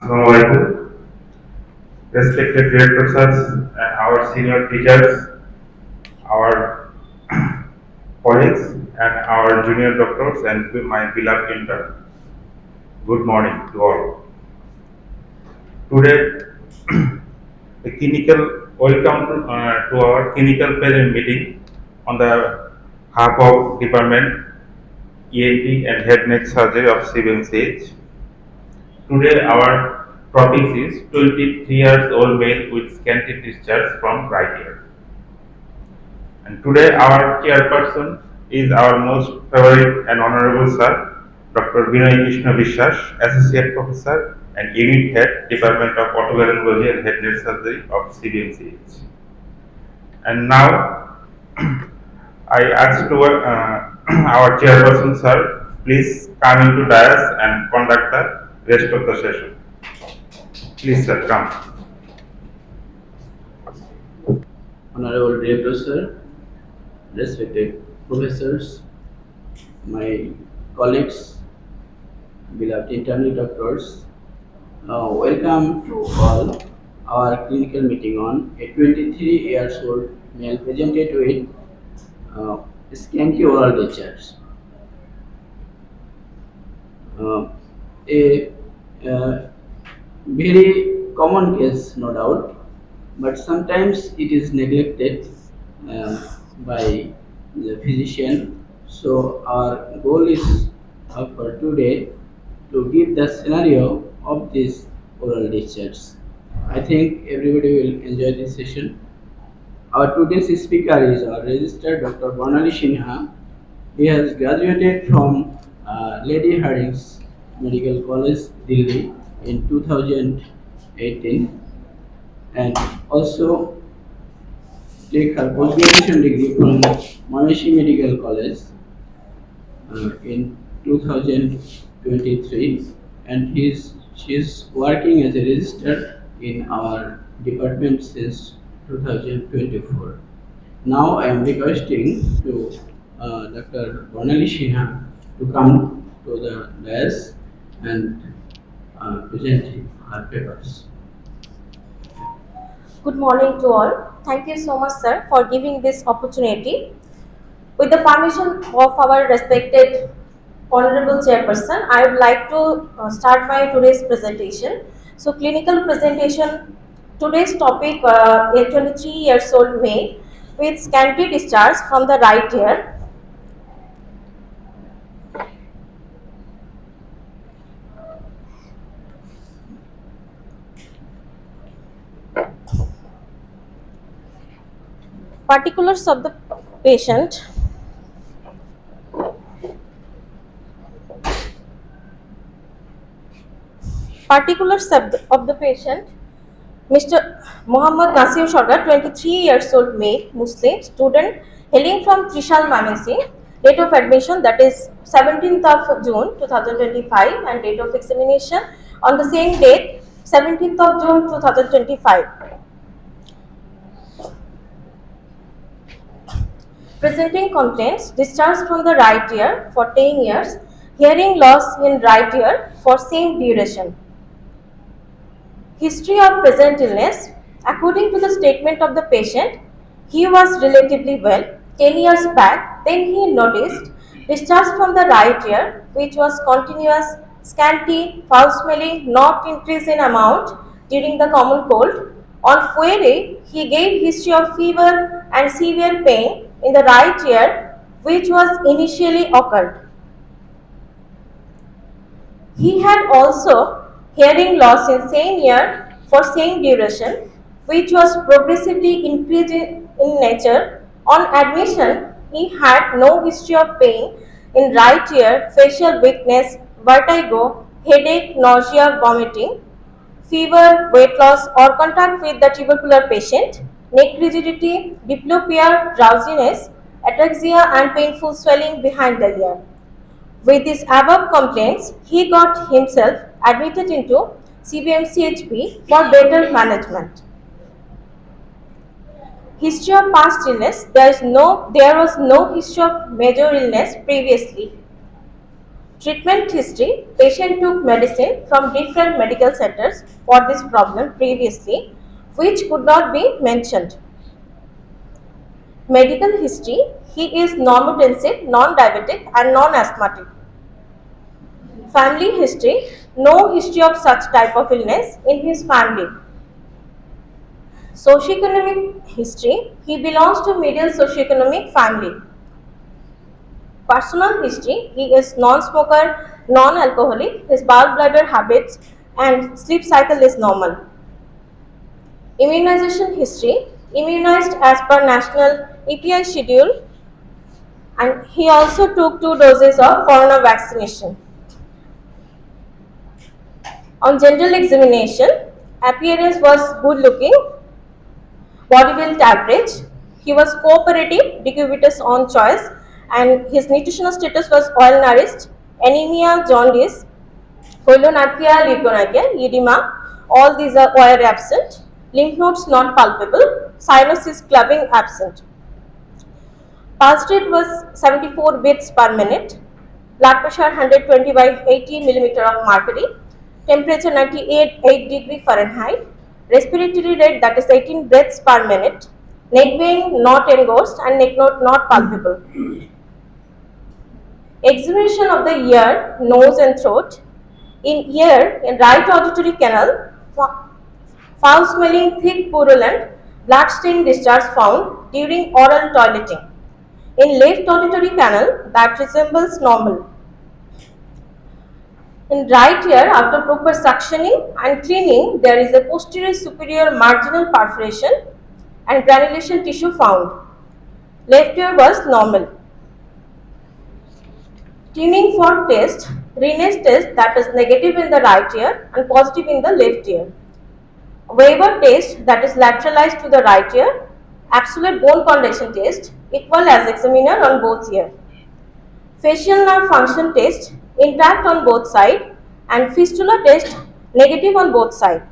Assalamualaikum. Respected Chairpersons and our senior teachers, our colleagues, and our junior doctors, and my beloved intern. Good morning to all. Today, the clinical welcome to our clinical parent meeting on the half of Department ENT and Head Neck Surgery of CBMCH. Today, our topic is 23 years old male with scanty discharge from right ear. And today our chairperson is our most favorite and honorable sir, Dr. Binoy Krishna Biswas, Associate Professor and Unit Head, Department of Otolaryngology and Head Neck Surgery of CBMCH. And now I ask to our chairperson sir, please come into dais and conduct the rest of the session. Please sir, come. Honorable Director Sir, respected professors, my colleagues, beloved internal doctors, welcome to all our clinical meeting on a 23 years old male presented with scanty oral discharge. A very common case, no doubt, but sometimes it is neglected by the physician. So our goal is for today to give the scenario of this oral discharge. I think everybody will enjoy this session. Our today's speaker is our registered Dr. Barnali Sinha. He has graduated from Lady Harding's Medical College, Delhi in 2018 and also take her post-graduation degree from Monashi Medical College in 2023 and she is working as a registered in our department since 2024. Now I am requesting to Dr. Barnali Sinha to come to the dais and present her papers. Good morning to all. Thank you so much, sir, for giving this opportunity. With the permission of our respected Honorable Chairperson, I would like to start my today's presentation. So, clinical presentation. Today's topic: a 23 years old male with scanty discharge from the right ear. Particulars of the patient. Particulars of the patient. Mr. Muhammad Nasir Sargar, 23 years old male, Muslim, student, hailing from Trishal, Mymensingh. Date of admission, that is 17th of June 2025, and date of examination on the same date, 17th of June 2025. Presenting complaints: discharge from the right ear for 10 years, hearing loss in right ear for same duration. History of present illness: according to the statement of the patient, he was relatively well 10 years back. Then he noticed discharge from the right ear, which was continuous, scanty, foul smelling, not increase in amount during the common cold. On query, he gave history of fever and severe pain in the right ear, which was initially occurred. He had also hearing loss in same ear for same duration, which was progressively increasing in nature. On admission, he had no history of pain in right ear, facial weakness, vertigo, headache, nausea, vomiting, fever, weight loss, or contact with the tubercular patient, neck rigidity, diplopia, drowsiness, ataxia, and painful swelling behind the ear. With these above complaints, he got himself admitted into CBMCHB for better management. History of past illness: there was no history of major illness previously. Treatment history. Patient took medicine from different medical centers for this problem previously, which could not be mentioned. Medical history. He is normotensive, non-diabetic and non-asthmatic. Family history. No history of such type of illness in his family. Socioeconomic history. He belongs to middle socioeconomic family. Personal history. He is non-smoker, non-alcoholic. His bowel bladder habits and sleep cycle is normal. Immunization history. Immunized as per national EPI schedule, and he also took 2 doses of corona vaccination. On general examination, appearance was good looking, body build average. He was cooperative, decubitus on choice, and his nutritional status was oil nourished, anemia, jaundice, Koilonarchia, leukonakia, edema, all these were absent. Lymph nodes not palpable, cyanosis clubbing absent. Pulse rate was 74 beats per minute, blood pressure 120 by 80 millimeter of mercury, temperature 98 degree Fahrenheit, respiratory rate that is 18 breaths per minute, neck vein not engorged and neck node not palpable. Examination of the ear, nose and throat. In ear, in right auditory canal, foul smelling, thick, purulent, blood stained discharge found during oral toileting. In left auditory canal, that resembles normal. In right ear, after proper suctioning and cleaning, there is a posterior superior marginal perforation and granulation tissue found. Left ear was normal. Tuning for test, Renes test that is negative in the right ear and positive in the left ear. Weber test that is lateralized to the right ear. Absolute bone conduction test equal as examiner on both ear. Facial nerve function test intact on both sides and fistula test negative on both sides.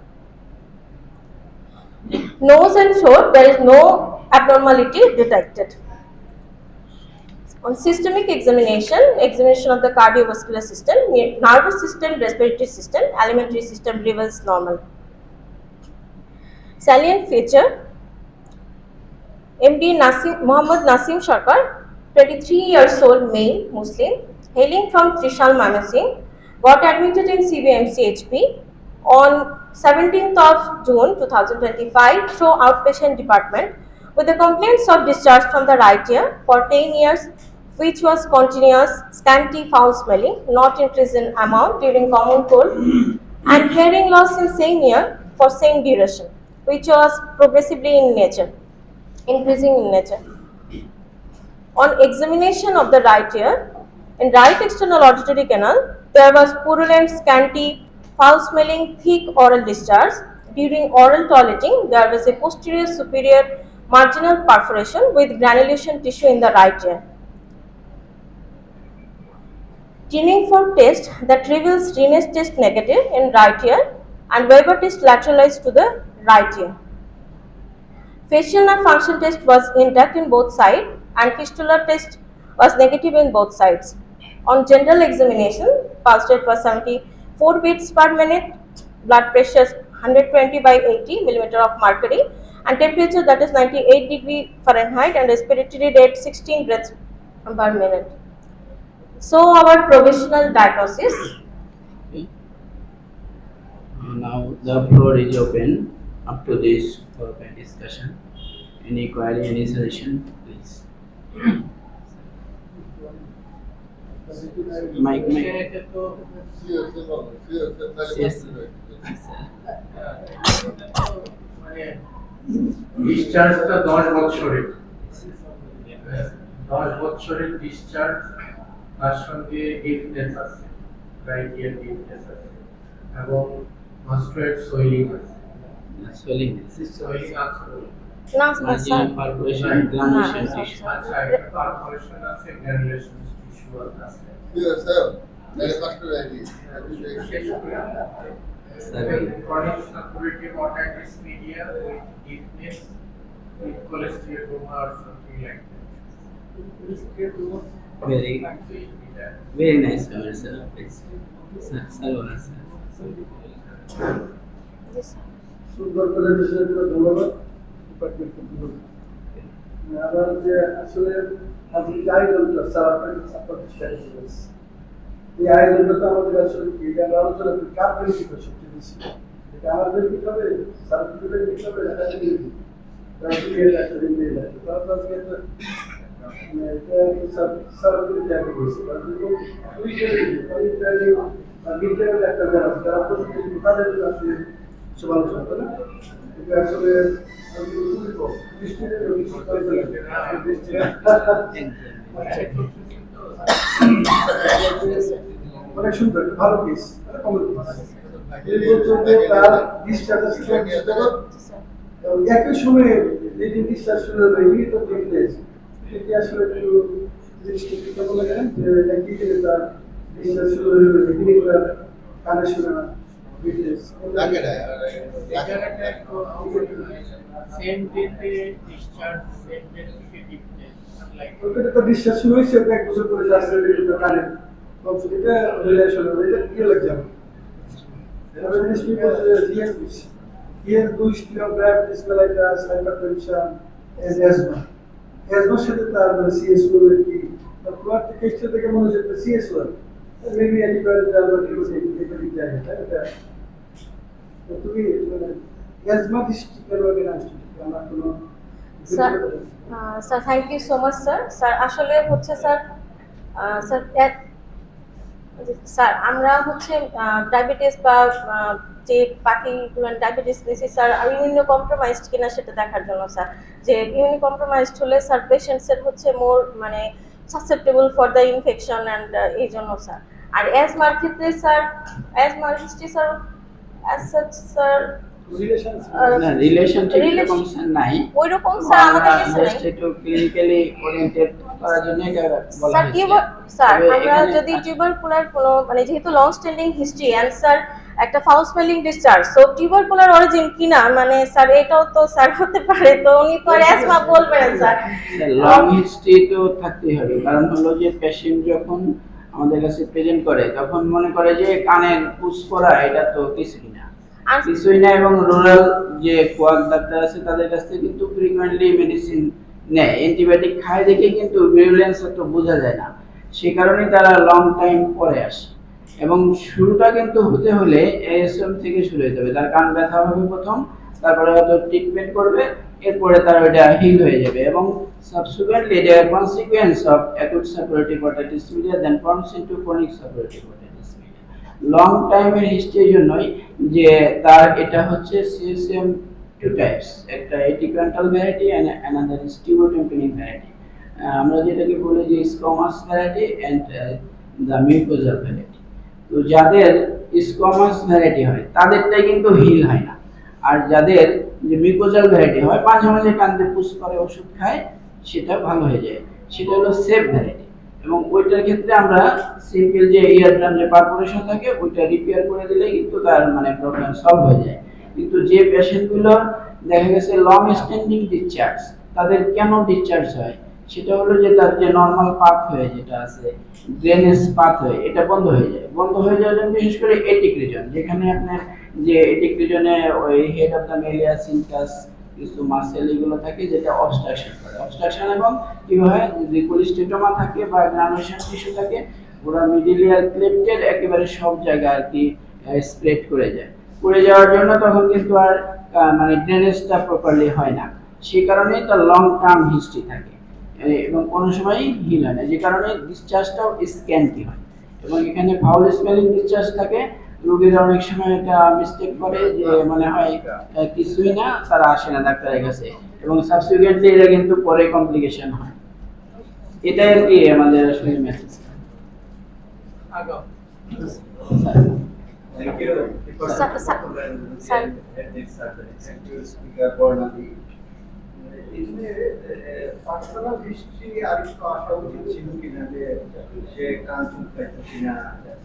Nose and throat, there is no abnormality detected. On systemic examination, examination of the cardiovascular system, nervous system, respiratory system, alimentary system levels normal. Salient feature, MD Muhammad Nasim Sarkar, 23 years old male Muslim, hailing from Trishal Manassing, got admitted in CBMCB on 17th of June 2025 through outpatient department with the complaints of discharge from the right ear for 10 years, which was continuous, scanty, foul smelling, not increase in amount during common cold, and hearing loss in same ear for same duration, which was progressively in nature, increasing in nature. On examination of the right ear, in right external auditory canal, there was purulent, scanty, foul smelling, thick oral discharge. During oral toileting, there was a posterior superior marginal perforation with granulation tissue in the right ear. Tuning for test that reveals Renes test negative in right ear and Weber test lateralized to the right ear. Facial nerve function test was intact in both sides and fistula test was negative in both sides. On general examination, pulse rate was 74 beats per minute, blood pressure 120 by 80 millimeter of mercury and temperature that is 98 degree Fahrenheit and respiratory rate 16 breaths per minute. So our provisional diagnosis. Now the floor is open up to this for open discussion. Any query, any suggestion, please. Mic. Yes. ডিসচার্জটা 10 বছরের 10 বছরের discharge তার সঙ্গে ডিফনেস আছে right ইয়ার ডিফনেস আছে এবং মাস্টয়েড সোইলিং আছে Swelling. সোইলিং আছে Marginal perforation, granulation tissue. আচ্ছা এটা পারফরেশন আছে গ্রানুলেশন টিস্যু আছে Yes, sir. That is not correct. শেষ করে chronic suppurative otitis media with deafness with cholesterol or something like that. Very, very nice comment, sir. It's, sir, sir. Yes, sir. সুন্দর প্রেজেন্টেশনের জন্য ধন্যবাদ ডিপার্টমেন্টকে ধন্যবাদ। আমার যে আসলে আজকে যে আয়োজনটা স্যার আপনাকে স্ট্র্যাটেজিস এই আয়োজনটা তো আমাদের আসলে কি এটা আমরা আলোচনা করি কার বেনিফিট হয় সবচেয়ে বেশি এটা আমার বেনিফিট হবে স্যার বেনিফিট হবে এটা বেনিফিট তাহলে এটা একটা বেনিফিট আছে তাহলে আজকে এটা এটা স্যার স্যার যদি দেখে বলছি কারণ ওই যে ওই ট্রেনিং বিজ্ঞানের একটা যারা প্রশিক্ষণ তাদের জন্য আসলে সমালোচনা করে এটা আসলে অনেক সুন্দর ভালো কেস তার ডিসচার্জ একই সময়ে লিডিং ডিসচার্জ শুরু হয়ে তো ডিফারেন্স এটা আসলে একটু জিনিসটা বলে গেলেন যে একই দিনে তার ডিসচার্জ শুরু হয়ে তিনি কানে শুনে না same day discharge, same day difference. Like ওটা তো বিশ্বাস শুরু হয়েছে ওটা এক বছর পরে আসছে এটা কানে এটা রিলেশন এটা কি লাগছে আমাদের these people here boost your diabetes mellitus hypertension and asthma সাথে তার CSO এর কি তারপর টেস্ট থেকে মনে হচ্ছে CSO মেবি অ্যান্টিবায়োটিক এটা দিতে যায় এটা তো তুমি asthma ডিস্ট্রিক্টের অর্গানাইজেশন আমার কোনো sir sir thank you so much sir sir আসলে হচ্ছে স্যার স্যার আমরা হচ্ছে ডায়াবেটিস বা যে বাকি ডায়াবেটিস দিয়েছি স্যার ইমিউনো কম্প্রোমাইজড কিনা সেটা দেখার জন্য স্যার যে ইমিউনো কম্প্রোমাইজড হলে স্যার পেশেন্টসের হচ্ছে মোর মানে susceptible for the infection and এই জন্য স্যার আর অ্যাজমার ক্ষেত্রে স্যার অ্যাজমার history sir as such sir relation ঠিক রকম স্যার নাই ওইরকম স্যার আমাদের কাছে নাই জাস্ট একটু ক্লিনিক্যালি ওরিয়েন্টেড করার জন্য এটা বলা স্যার হয়েছে স্যার তবে আমরা এখানে- যদি টিউবারকুলার কোনো মানে যেহেতু long standing history and sir একটা foul smelling discharge so tubercular origin কিনা মানে স্যার এটাও তো স্যার হতে পারে তো উনি তো অ্যাজমা বলবেন স্যার লং হিস্ট্রি তো থাকতেই হবে কারণ হলো যে পেশেন্ট যখন আমাদের কাছে প্রেজেন্ট করে তখন মনে করে যে কানের পুষ করা এটা তো কিছুই না আর কিছুই না এবং রুরাল যে কোয়াক ডাক্তার আছে তাদের কাছ থেকে কিন্তু ফ্রিকুয়েন্টলি মেডিসিন নেয় অ্যান্টিবায়োটিক খায় দেখে কিন্তু ভিরুলেন্স তো বোঝা যায় না সেই কারণেই তারা লং টাইম পরে আসে এবং শুরুটা কিন্তু হতে হলে এএসএম থেকে শুরু হতে হবে তার কান ব্যথা হবে প্রথম তারপরে হয়তো ট্রিটমেন্ট করবে এরপরে তার ওইটা হিল হয়ে যাবে এবং সাবসিকুয়েন্টলি এটা consequence of acute suppurative otitis media then forms into chronic suppurative otitis media long টাইমের হিস্ট্রির জন্যই যে তার এটা হচ্ছে সিএসএম টু টাইপস একটা atticoantral variety and another is tubotympanic variety আমরা যেটাকে বলি যে squamous variety and the mucosal variety তো যাদের স্কোমাস ভ্যারাইটি হয় তাদেরটাই কিন্তু হিল হয় না আর যাদের যে মিউকোজাল ভ্যারাইটি হয় মাঝে মাঝে কান্দে পুষ করে ওষুধ খায় সেটা ভালো হয়ে যায় সেটা হলো সেফ ভ্যারাইটি এবং ওইটার ক্ষেত্রে আমরা সিম্পল যে ইয়ারড্রাম যে পারফোরেশন থাকে ওইটা রিপেয়ার করে দিলে কিন্তু তার মানে প্রবলেম সলভ হয়ে যায় কিন্তু যে পেশেন্টগুলো দেখা গেছে লং স্ট্যান্ডিং ডিসচার্জ তাদের কেন ডিসচার্জ হয় সেটা হলো যে তার যে নর্মাল পাথওয়ে যেটা আছে ড্রেনেজ পাথওয়ে এটা বন্ধ হয়ে যায় বন্ধ হয়ে যাওয়ার জন্য বিশেষ করে এটিক রিজন যেখানে আপনার যে এটিক রিজনে ওই হেড অফ দ্য মেলিয়া সিনকাস কিছু মাসেল এগুলো থাকে যেটা অবস্ট্রাকশন করে অবস্ট্রাকশন এবং কি হয় যে কোলিস্টেটোমা থাকে বা গ্রানুলেশন টিস্যু থাকে ওরা মিডল ইয়ার ক্লেপ্টের একেবারে সব জায়গায় আর কি স্প্রেড করে যায় করে যাওয়ার জন্য তখন কিন্তু আর মানে ড্রেনেজটা প্রপারলি হয় না সেই কারণেই তার লং টার্ম হিস্ট্রি থাকে এবং কোনো সময় হিল হয় না যে কারণে ডিসচার্জটাও স্ক্যান্টি হয় এবং এখানে ফাউল স্মেলিং ডিসচার্জ থাকে রোগীরা অনেক সময় এটা মিস্টেক করে যে মনে হয় কিছুই না তারা আসে না ডাক্তারের কাছে এবং সাবসিকুয়েন্টলি এটা কিন্তু পরে কমপ্লিকেশন হয় এটাই আর কি আমাদের আসলে মেসেজ আগো Thank you. Sir. Thank you, Speaker Barnali. এখানে পার্সোনাল হিস্ট্রি আর একটু আসা উচিত ছিল কিনা যে সে কান চুলকাইতো কিনা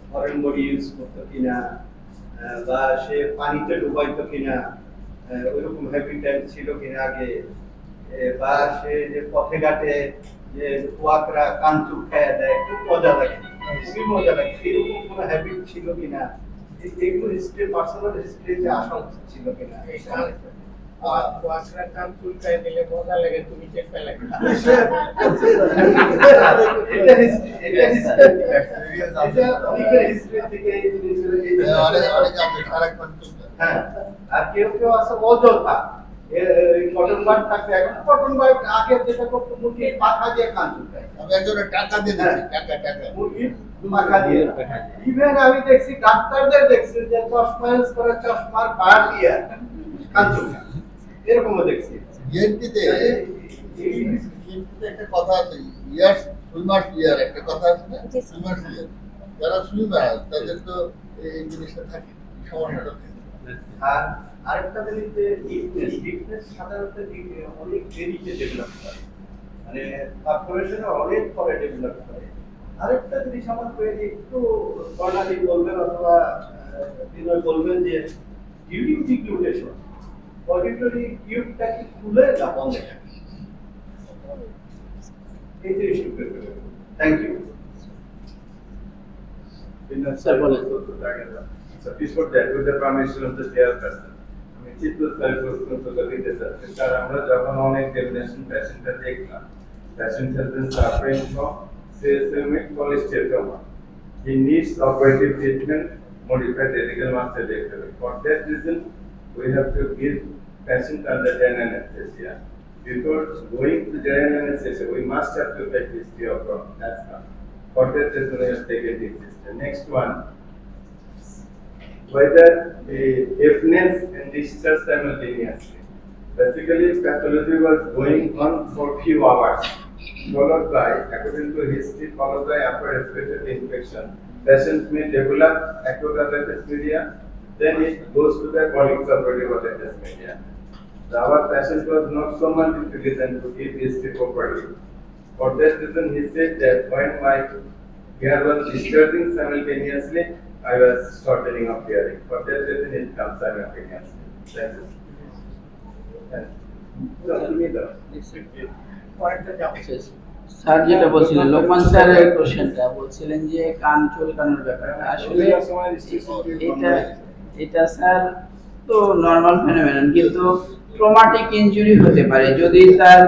ফরেন বডি ইউজ করতো কিনা বা সে পানিতে ডুবাইতো কিনা ওইরকম হ্যাবিটেট ছিল কিনা আগে বা সে যে পথে ঘাটে যে ওয়াকরা কান চুলকায় দেয়, খুব মজা লাগে, খুবই মজা লাগে। এরকম কোনো হ্যাবিট ছিল কিনা, এইগুলো হিস্ট্রি, পার্সোনাল হিস্ট্রিতে আসা উচিত ছিল কিনা। ওয়াকরা কান চুলকায় দিলে মজা লাগে, তুমি চেক পেলে অনেকের হিস্ট্রি থেকে এই জিনিসগুলো অনেক আছে খারাপ মানুষ। হ্যাঁ, আর কেউ কেউ আছে অযথা কটন বার্ড থাকবে। এখন কটন বার্ড আগে যেটা করতো মুরগির পাখা দিয়ে কান চুলকায়, আমি একজনের টাকা দিয়ে দিচ্ছি, টাকা মুরগির পাখা দিয়ে। ইভেন আমি দেখছি ডাক্তারদের দেখছি যে চশমা ইউজ করে চশমার বার দিয়ে কান চুলকায়, এরকমও দেখছি। ইএনটিতে একটা কথা আছে, ইয়ার্স সুইমার্স ইয়ার, একটা কথা আছে না, জি। সুইমার্স ইয়ার। যারা সুইমার তাদের তো এই জিনিসটা থাকে, সমস্যাটা থাকে। আর আরেকটা জিনিস যে ডিফনেস সাধারণত অনেক দেরিতে ডেভেলপ করে, মানে কর্পোরেশনে অনেক পরে ডেভেলপ করে। আরেকটা জিনিস আমার একটু বর্ণালী বলবেন অথবা বিনয় বলবেন যে ডিউরিং ডিক্লুটেশন অডিটরি টিউবটা কি খুলে না বন্ধ থাকে, এই জিনিসটা থ্যাংক ইউ। স্যার বলেন। So before that, with the permission of the chairperson, আমি চিত্র প্রশ্ন তুলে দিতে চাচ্ছি। স্যার, আমরা যখন অনেক ডেফিনেশন পেশেন্টটা দেখলাম, patient has been suffering from CSMIc cholesteatoma. He needs operative treatment, modified radical mass trajectory. For that reason, we have to give patient under general anesthesia. Before going to general anesthesia, we must have to take history of asthma. For that reason, we have taken this history. Next one, whether the deafness and discharge simultaneously. Basically, pathology was going on for few hours, followed by, according to history, followed by upper respiratory infection. Patient may develop acute otitis media, then it goes to the chronic supportive otitis media. Our patient was not so much intelligent to give history properly. For that reason, he said that when my hair was discharging simultaneously, I was shortening of hearing. For that reason, it comes simultaneously. Thank you. Sir যেটা বলছিলেন, লোকমান স্যারের কোশ্চেনটা বলছিলেন যে কান চুলকানোর ব্যাপারটা, আসলে এটা স্যার তো নর্মাল ফেনোমেনন, কিন্তু ট্রমাটিক ইনজুরি হতে পারে যদি তার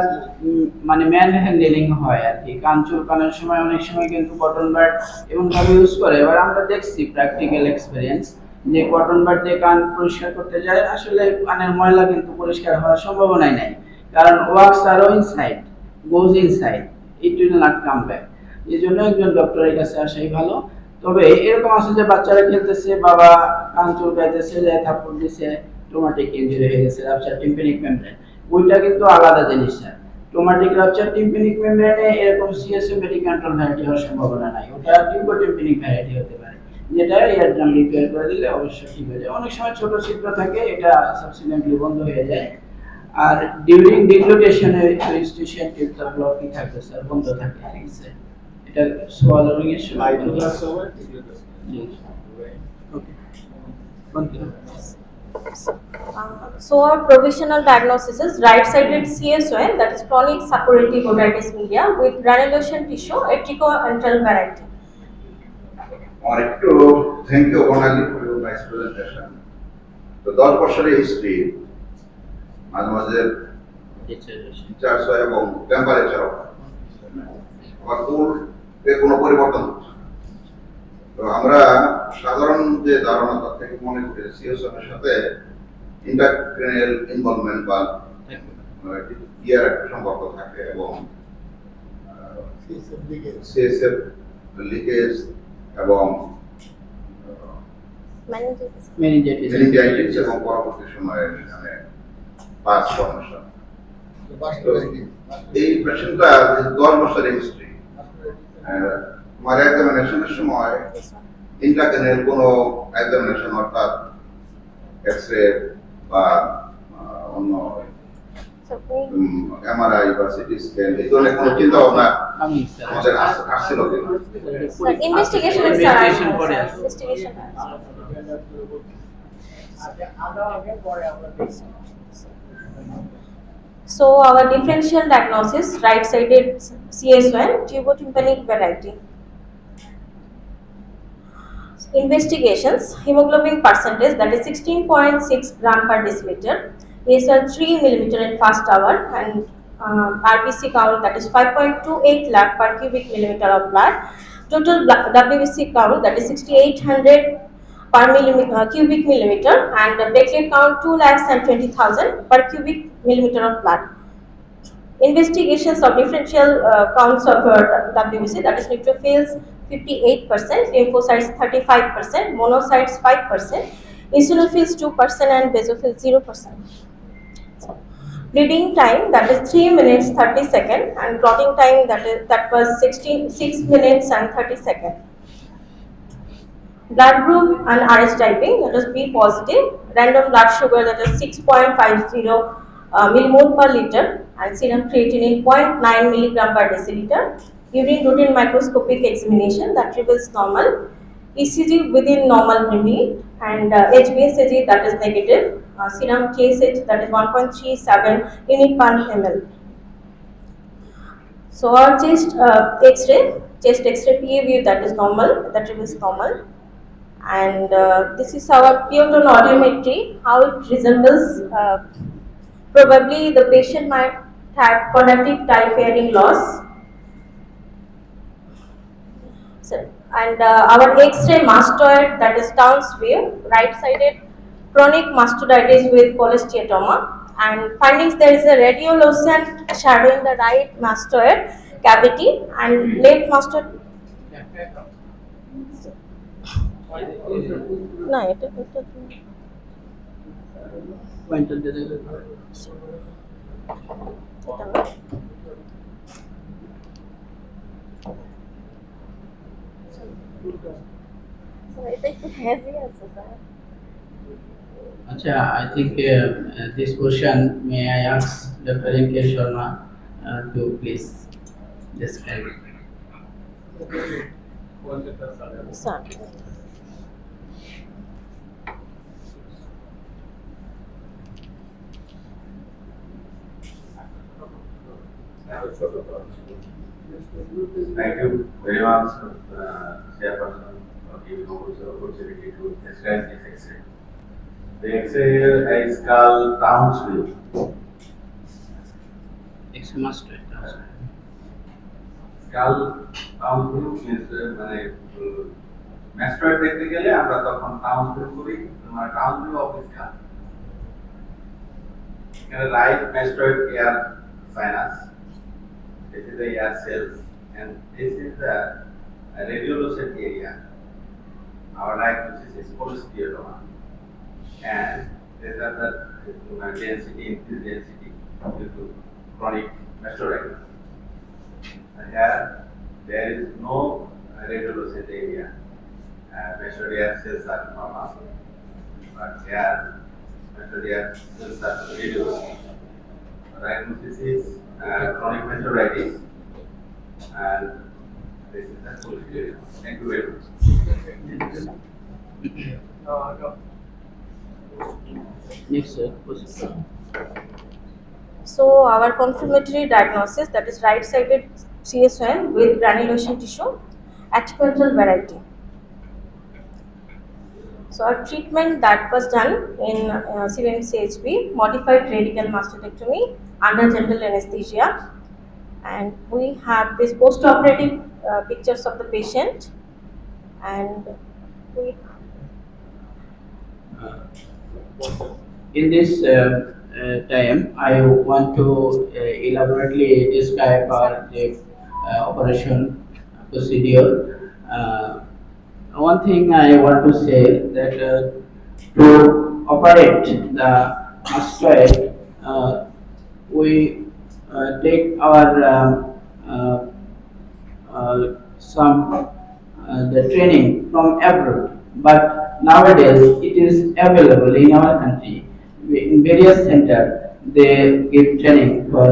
মানে ম্যান হ্যান্ডেলিং হয় আর কি। কান চুলকানোর সময় অনেক সময় কিন্তু কটন বাড এমনভাবে ইউজ করে। এবার আমরা দেখছি প্র্যাকটিক্যাল এক্সপিরিয়েন্স যে কটন বাড দিয়ে কান পরিষ্কার করতে যায়, আসলে কানের ময়লা কিন্তু পরিষ্কার হওয়ার সম্ভাবনাই নাই, কারণ wax are inside, goes inside, it will not come back. এই জন্য একজন ডক্টরের কাছে আসাই ভালো। তবে এরকম আছে যে বাচ্চারা খেলতেছে, বাবা কান চুলকাইতেছে, যে থাপ্পড় দিছে, ট্রমাটিক ইনজুরি হয়ে গেছে, রাপচার টিম্পানিক মেমব্রেন, ওইটা কিন্তু আলাদা জিনিস স্যার। ট্রমাটিক রাপচার টিম্পানিক মেমব্রেনে এরকম সিএসএমএটিক কন্ট্রোল ভ্যারাইটি হওয়ার সম্ভাবনা নাই, ওটা টিম্পানিক ভ্যারাইটি হতে পারে, যেটা ইয়ারড্রাম রিপেয়ার করে দিলে অবশ্যই ঠিক হয়ে যায়। অনেক সময় ছোট ছিদ্র থাকে, এটা সাবসিকুয়েন্টলি বন্ধ হয়ে যায়। আর ডিউরিং ডিগ্লুটেশনে রেজিস্ট্রেশন টিউবটা ব্লকই থাকে স্যার, বন্ধ থাকে, ঠিক আছে। এটা সোয়ালোরিং এর সময় জি okay continue. So our provisional diagnosis is right-sided CSON, that is chronic suppurative otitis media with granulation tissue, atricho-antral variety. একটু thank you Barnali for your nice presentation. তো 10 বছরের হিস্ট্রি, মাঝে মাঝে ডিসচার্জ হয় এবং টেম্পারেচার হয়, আবার কোনো পরিবর্তন হচ্ছে। তো আমরা সাধারণ যে ধারণা তার থেকে মনে করি সিএসএমের সাথে ইন্টারক্রেনিয়াল ইনভলভমেন্ট বা ইয়ার একটা সম্পর্ক থাকে এবং সিএসএফ লিকেজ এবং মেনিনজাইটিস এবং পরবর্তী সময়ে এখানে পাস ফর্মেশন। এই পেশেন্টটা 10 বছরের হিস্ট্রি, আমার এক্সামিনেশনের সময় ইন্ট্রাক্রেনিয়াল কোনো এক্সামিনেশন অর্থাৎ এক্সরে বা অন্য এমআরআই বা সিটি স্ক্যান এই ধরনের কোনো চিন্তা ভাবনা আমাদের আসছিল কিনা? ইনভেস্টিগেশন করে investigation So our differential diagnosis, right-sided CS1 tubotympanic variety. Investigations, hemoglobin percentage, that is 16.6 gram per deciliter, ASR 3 millimeter in first hour, and RBC count, that is 5.28 lakh per cubic millimeter of blood. Total WBC count, that is 6800 per cubic millimeter, and platelet count 2,20,000 per cubic millimeter of blood. Investigations of differential counts of WBC, that is neutrophils 58%, lymphocytes 35%, monocytes 5%, eosinophils 2%, and basophils 0%. Bleeding time, that is 3 minutes 30 seconds, and clotting time, that was 6 minutes and 30 seconds. Blood group and RH typing, that is B positive, random blood sugar, that is 6.50 millimole per liter, and serum creatinine 0.9 milligram per deciliter. Urine routine microscopic examination, that reveals normal. ECG within normal limit, and HbSAg, that is negative. Serum TSH, that is 1.37 unit per ml. So our chest X-ray PA view, that is normal, that reveals normal. And this is our pure audiometry, how it resembles. Probably the patient might have conductive type hearing loss. So, and our X-ray mastoid, that is Townes view, right-sided chronic mastoiditis with cholesteatoma, and findings, there is a radiolucent shadow in the right mastoid cavity and left mastoid. No, I think this question, may I ask Dr. N.K. Sharma to please describe it. Thank you very much, Chairperson, for giving us the opportunity to describe this X-ray. The X-ray here is called Townes view. X-ray mastoid. Skull Townes view means mastoid দেখতে গেলে আমরা তখন Townes view করি, মানে Townes view of the skull. এখানে right mastoid ear sinus. This is the ear cells, and this is the radiolucent area. Our diagnosis is cholesteatoma, and these are the density, increased density due to chronic mastoiditis. And here there is no radiolucent area. Mastoid ear cells are normal, but here mastoid ear cells are radiolucent. Diagnosis is chronic mastoiditis, and this is the full clear. Thank you very much. Next question. So our confirmatory diagnosis, that is right-sided CS1 with granulation tissue, atypical variety. So our treatment that was done in CBMCB, modified radical mastectomy under general anesthesia, and we have this post-operative pictures of the patient, and we in this time, I want to elaborately describe the operation procedure. One thing I want to say that to operate the mastoid, we take our the training from abroad, but nowadays it is available in our country. In various centers, they give training for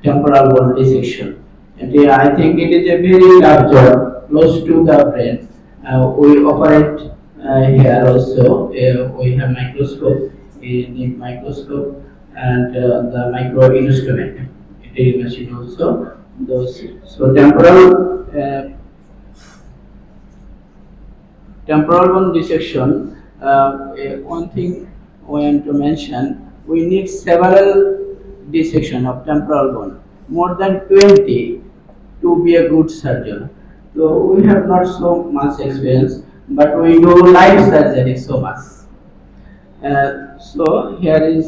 temporal bone dissection, and I think it is a very large job close to the brain. We operate here also. We have microscope. We need microscope and the micro instrument drill machine also. Those so temporal bone dissection. One thing I want to mention, we need several dissection of temporal bone, more than 20 to be a good surgeon. So we have not so much experience, but we do live surgery so much. So here is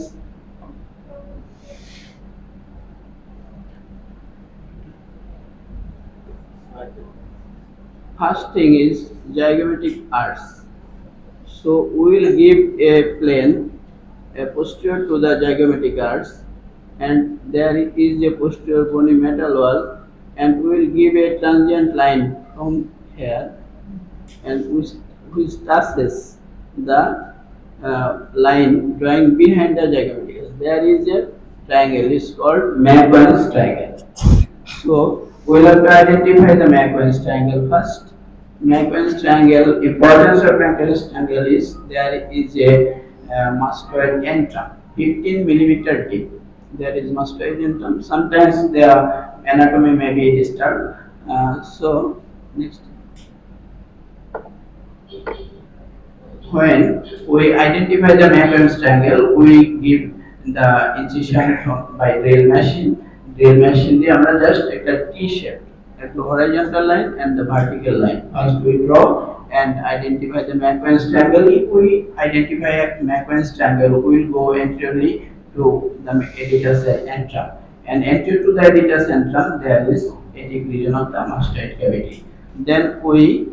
first thing is zygomatic arch. So we will give a plane a posterior to the zygomatic arch, and there is a posterior bony metal wall, and we will give a transient line from here, and which touches the line drawing behind the zygomatic arch. There is a triangle. It's called McGuinness triangle. So we will have to identify the McGuinness triangle first. McGuinness triangle, importance of McGuinness triangle is there is a mastoid antrum, 15 millimeter deep. There is mastoid antrum. Sometimes the anatomy may be disturbed. So next, when we identify the McGuinness triangle, we give the incision from by drill machine. Drill machine দিয়ে আমরা just একটা T shape, একটা horizontal line and the vertical line. First we draw and identify the McGuinness triangle. If we identify a McGuinness triangle, we will go anteriorly to the editor cell antrum, and anterior to the editor antrum there is a deep region of the mastoid cavity. Then we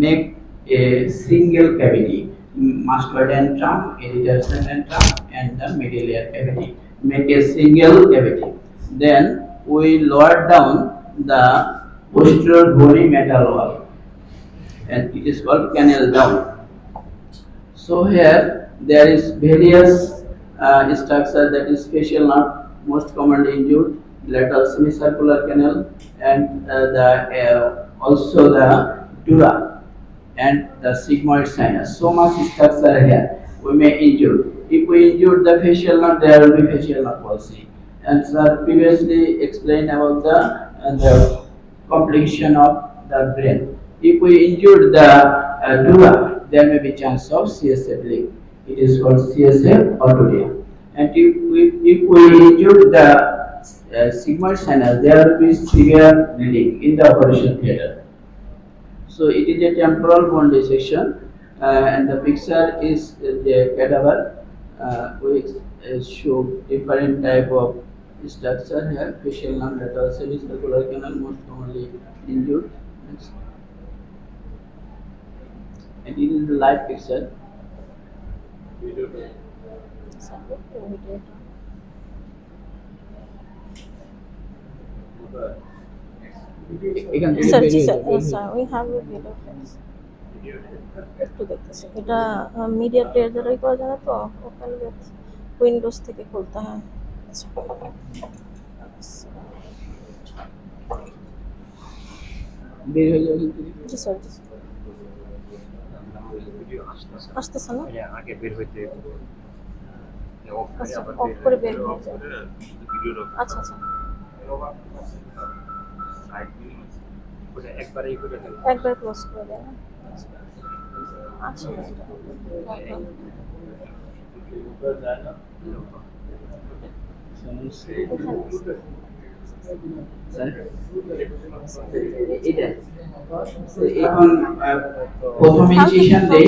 make a single cavity, mastoid antrum, editor cell antrum, and the medial ear cavity. Make a single cavity. Then we lower down the posterior bony metal wall, and it is called canal down. So here there is various structure, that is facial nerve, most commonly injured, lateral semicircular canal, and also the dura and the sigmoid sinus. So much structure here we may injure. If we injure the facial nerve, there will be facial nerve palsy. And sir previously explained about the complication of the brain. If we injure the dura, there may be chance of CSF leak. It is called CSF autoria. And if we injure the sigmoid sinus, there will be severe bleeding in the operation theatre. So it is a temporal bone dissection, and the picture is the cadaver, which show different type of structure here. Facial nerve, lateral semicircular canal, most commonly injured. And it is the live picture. Sir, sir, we have a video friends. একটু দেখতেছি, এটা media player দ্বারাই করা যায় না, তো ওখানে Windows থেকে খুলতে হয়। জি স্যার, আসতেছে না, আগে বের হইতে অফ করে বের হয়ে যায়। আচ্ছা আচ্ছা, একবার ক্লোজ করে দেয় না। আচ্ছা এখন প্রথম ইনসিশন দেই,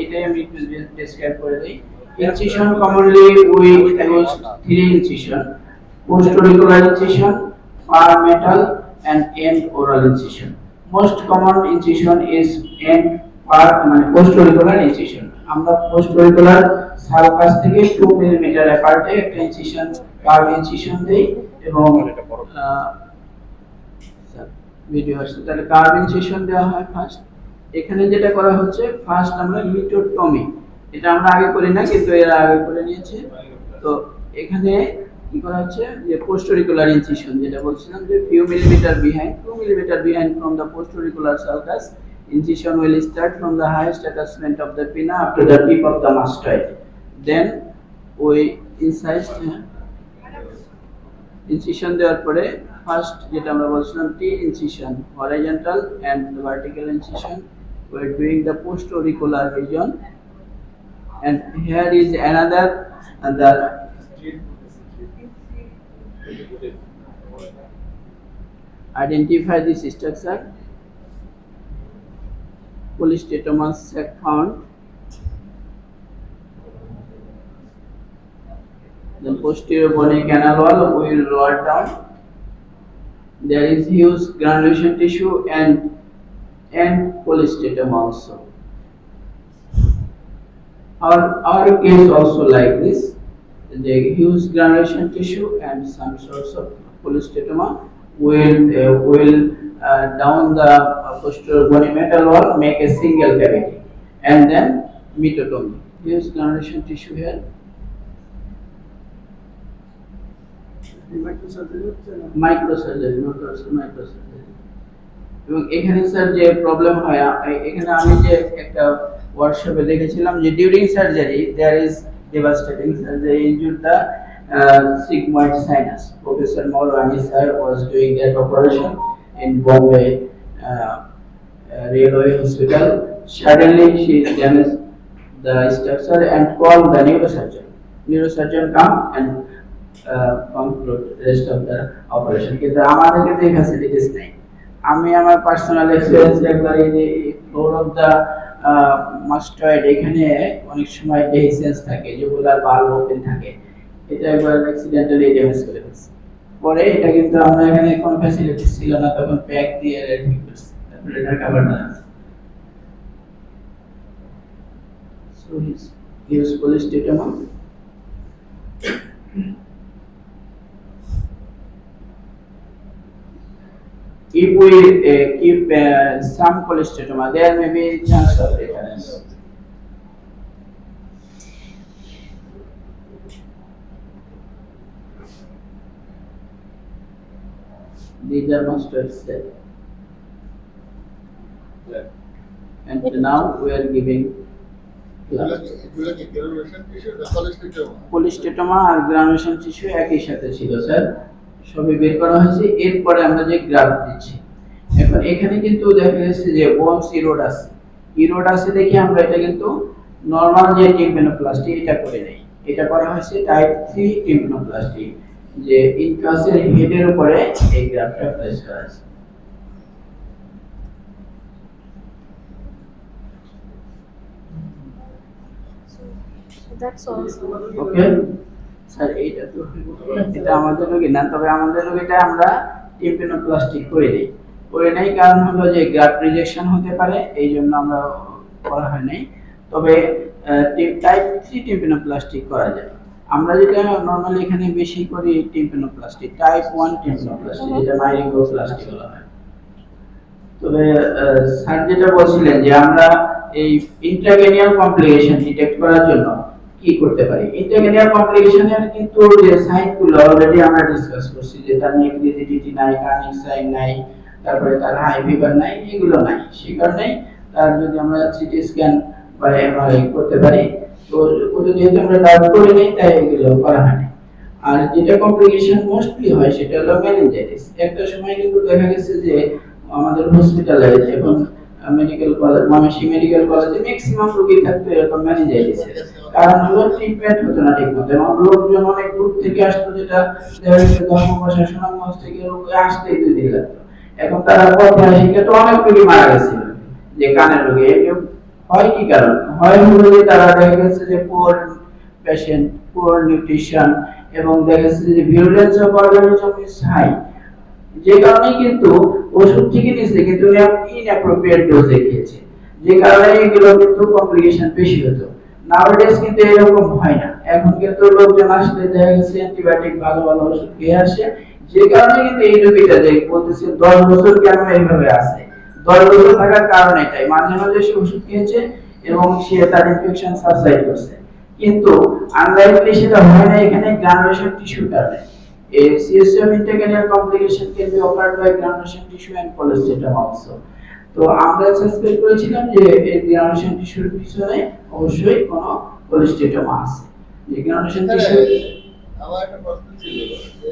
এটাই আমি একটু ডেসক্রাইব করে দেই। Incision commonly we use 3 incision: post auricular incision, per metal, and end oral incision. Most common incision is end part, মানে post auricular incision. আমরা post auricular সার্কাস থেকে 2 mm অ্যাপার্টে একটা ইনসিশন, কার্ভ ইনসিশন দেই, এবং video আসছে, তাহলে curve incision দেওয়া হয় ফার্স্ট। এখানে যেটা করা হচ্ছে, ফার্স্ট আমরা মিটোটমি, এটা আমরা আগে করি না, কিন্তু এরা আগে করে নিয়েছে। তো এখানে কি করা হচ্ছে, যে পোস্ট অরিকুলার ইনসিশন, যেটা বলছিলাম যে few millimeter behind, 2 millimeter behind from the post auricular sulcus, incision will start from the highest attachment of the pinna up to the tip of the mastoid. Then we incised, হ্যাঁ, incision দেওয়ার পরে first যেটা আমরা বলছিলাম T incision, horizontal and vertical incision, we are doing the post-auricular region, and here is another the identify this structure, polystetomous sac found, then posterior bony canal wall will roll down, there is huge granulation tissue and polystetum also. Our case also like this, the huge granulation tissue and some sorts of polystoma will down the posterior bony metal wall make a single cavity, and then mitotomy. Huge granulation tissue here. Microsurgery, not also microsurgery. এবং এখানে sir যে problem হয়, এখানে আমি যে একটা ওয়ার্কশপে দেখেছিলাম যে during surgery there is devastating surgery injure the sigmoid sinus. Professor Maurani sir was doing that operation in Bombay Railway Hospital. Suddenly she damaged the structure and called the neurosurgeon. Neurosurgeon come and conclude rest of the operation. কিন্তু আমাদের ক্ষেত্রে এই facilities নেই। আমি আমার personal experience একবার এই যে ফ্লোর অফ দ্য মাস্টয়েড এখানে অনেক সময় ডেহিসেন্স থাকে, যেগুলো বাল্ব ওপেন থাকে, এটা একবার অ্যাক্সিডেন্টালি ড্যামেজ করে ফেলছে। পরে এটা কিন্তু আমরা এখানে কোনো ফ্যাসিলিটিস ছিল না, তখন প্যাক দিয়ে রেডি করছি, তারপরে এটা কভার করা আছে। So his polystetom. If we keep some polystoma, there may be chance of recurrence. These are mastoid cells. And now we are giving polystoma আর granulation tissue একই সাথে ছিল স্যার, সবই বের করা হয়েছে। এরপরে আমরা যে গ্রাফ দিচ্ছি, এখন এখানে কিন্তু দেখা যাচ্ছে যে বোনস ইরোড আছে দেখে আমরা এটা কিন্তু নরমাল যে টিম্পানোপ্লাস্টি এটা করে নেই, এটা করা হয়েছে টাইপ 3 টিম্পানোপ্লাস্টি, যে ইনকাসের হেডের উপরে এই গ্রাফটা প্লেস করা আছে। That's also ওকে স্যার, এইটা তো এটা আমাদের রোগী না, তবে আমাদের রোগীটা আমরা টিম্পানোপ্লাস্টি করে নেই, কারণ হলো যে গ্রাফট রিজেকশন হতে পারে, এই জন্য আমরা করা হয় নাই। তবে টাইপ 3 টিম্পানোপ্লাস্টি করা যায়। আমরা যেটা নরমালি এখানে বেশি করি টিম্পানোপ্লাস্টি, টাইপ 1 টিম্পানোপ্লাস্টি, যেটা মাইরিঙ্গোপ্লাস্টি বলা হয়। তবে স্যার যেটা বলছিলেন যে আমরা এই ইন্ট্রাক্রেনিয়াল কমপ্লিকেশন ডিটেক্ট করার জন্য কি করতে পারি, ইন্ট্রাক্রেনিয়াল কমপ্লিকেশনের কিন্তু যে সাইনগুলো অলরেডি আমরা ডিসকাস করছি, যে তার নেক রিজিডিটি নাই, কার্নিক সাইন নাই, তারপরে তার হাই ফিভার নাই, এগুলো নাই। সেই কারণে তার যদি আমরা সিটি স্ক্যান বা এমআরআই করতে পারি, তো ওটা যেহেতু আমরা ডাউট করি নাই, তাই এগুলো করা হয় না। আর যেটা কমপ্লিকেশন মোস্টলি হয় সেটা হলো মেনিনজাইটিস। একটা সময় কিন্তু দেখা গেছে যে আমাদের হসপিটালে এখন মেডিকেল কলেজ, ময়মনসিংহ মেডিকেল কলেজে ম্যাক্সিমাম রোগী থাকতো এরকম মেনিনজাইটিস, কারণ হলো ট্রিটমেন্ট হতো না ঠিক মতো, এবং লোকজন অনেক দূর থেকে আসতো, যেটা ধর্মপাশা সুনামগঞ্জ থেকে রোগী আসতেই 2 দিন লাগতো। এখন তারা পথে আসে কিন্তু অনেক রোগী মারা গেছে, যে কানের রোগী। হয় কি কারণ হয় হলো যে তারা দেখা গেছে যে পুয়ার পেশেন্ট, পুয়ার নিউট্রিশন, এবং দেখা গেছে যে ভিরুলেন্স অফ অর্গানিজম ইজ হাই, যে কারণে কিন্তু ওষুধ ঠিকই নিচ্ছে কিন্তু ইনঅ্যাপ্রোপ্রিয়েট ডোজে খেয়েছে, যে কারণে এগুলো কিন্তু কমপ্লিকেশন বেশি হতো। নাওয়াডেজ কিন্তু এরকম হয় না, এখন কিন্তু লোকজন আসলে দেখা গেছে অ্যান্টিবায়োটিক ভালো ওষুধ খেয়ে আসে, যে কারণে কিন্তু এই রোগীটা যে বলতেছে 10 বছর কেন এইভাবে আছে, 10 বছর থাকার কারণ এটাই, মাঝে মাঝে সে ওষুধ খেয়েছে এবং সে তার ইনফেকশন সাবসাইড করছে, কিন্তু আনলাইকলি সেটা হয় না এখানে গ্রানুলেশন টিস্যুর কারণে। A series of intracranial complication can be occurred by granulation tissue and polystoma also. তো আমরা সাসপেক্ট করেছিলাম যে এই গ্রানুলেশন টিস্যুর পিছনে অবশ্যই কোনো polystoma আছে। এখানে অনুসন্ধান এখানে হিসেবে আমার একটা প্রশ্ন ছিল যে